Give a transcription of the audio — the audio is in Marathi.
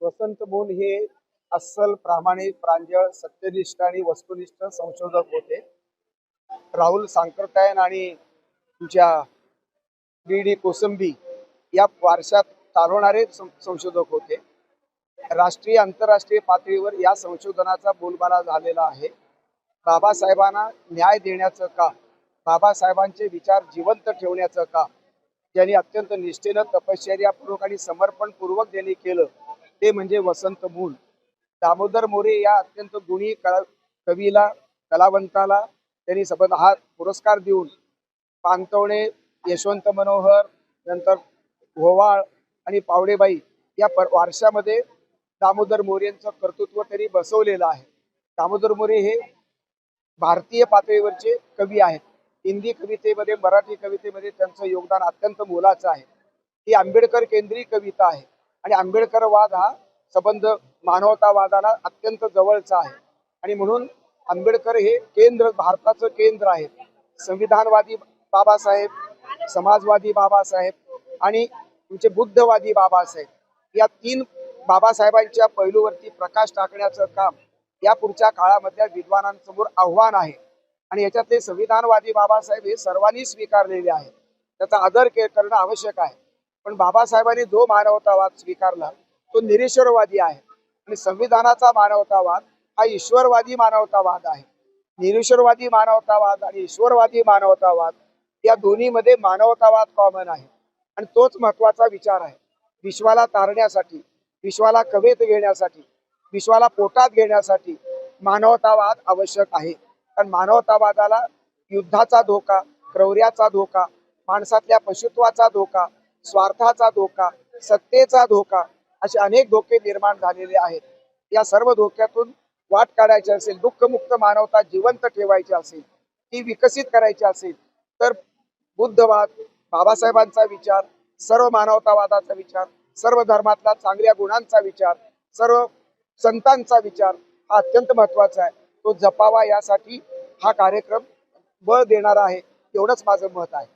वसंत मोन हे अस्सल, प्रामाणिक, प्रांजळ, सत्यनिष्ठ आणि वस्तुनिष्ठ संशोधक होते. राहुल सांकृत्यायन आणि तुमच्या डी कोसंबी या वारशात चालवणारे संशोधक होते. राष्ट्रीय आंतरराष्ट्रीय पातळीवर या संशोधनाचा बोलबाला झालेला आहे. बाबासाहेबांना न्याय देण्याचं काम, बाबासाहेबांचे विचार जिवंत ठेवण्याचं काम ज्यांनी अत्यंत निष्ठेनं, तपश्चर्यापूर्वक आणि समर्पणपूर्वक ज्यांनी केलं ते म्हणजे वसंत मूल. दामोदर मोरे या अत्यंत गुणी कवीला, कलावंताला त्यांनी सबंध हा पुरस्कार देऊन पानतवणे, यशवंत मनोहर, नंतर भोवाळ आणि पावडेबाई या वारशामध्ये दामोदर मोरेंचं कर्तृत्व त्यांनी बसवलेलं आहे. दामोदर मोरे हे भारतीय पातळीवरचे कवी आहेत. हिंदी कवितेमध्ये, मराठी कवितेमध्ये त्यांचं योगदान अत्यंत मोलाचं आहे. ही आंबेडकर केंद्रीय कविता आहे आणि आंबेडकरवाद हा संबंध मानवतावादाला अत्यंत जवळचा आहे आणि म्हणून आंबेडकर हे केंद्र, भारताचं केंद्र आहे. संविधानवादी बाबासाहेब, समाजवादी बाबासाहेब आणि तुमचे बुद्धवादी बाबासाहेब या तीन बाबासाहेबांच्या पैलूवरती प्रकाश टाकण्याचं काम या पुढच्या काळामधल्या विद्वानांसमोर आव्हान आहे आणि याच्यातले संविधानवादी बाबासाहेब हे सर्वांनी स्वीकारलेले आहे. त्याचा आदर करणं आवश्यक आहे. पण बाबासाहेबांनी जो मानवतावाद स्वीकारला तो निरीश्वरवादी आहे आणि संविधानाचा मानवतावाद हा ईश्वरवादी मानवतावाद आहे. निरीश्वरवादी मानवतावाद आणि ईश्वरवादी मानवतावाद या दोन्हीमध्ये मानवतावाद कॉमन आहे आणि तोच महत्वाचा विचार आहे. विश्वाला तारण्यासाठी, विश्वाला कवेत घेण्यासाठी, विश्वाला पोटात घेण्यासाठी मानवतावाद आवश्यक आहे. कारण मानवतावादाला युद्धाचा धोका, क्रौर्याचा धोका, माणसातल्या पशुत्वाचा धोका, स्वार्थाचा धोका, सत्तेचा धोका असे अनेक धोके निर्माण झालेले आहेत. या सर्व धोक्यातून वाट काढायची असेल, दुःखमुक्त मानवता जिवंत ठेवायची असेल, ती विकसित करायची असेल तर बुद्धवाद, बाबासाहेबांचा विचार, सर्व मानवतावादाचा विचार, सर्व धर्मातला चांगल्या गुणांचा विचार, सर्व संतांचा विचार हा अत्यंत महत्वाचा आहे. तो जपावा यासाठी हा कार्यक्रम बळ देणारा आहे, एवढंच माझं मत आहे.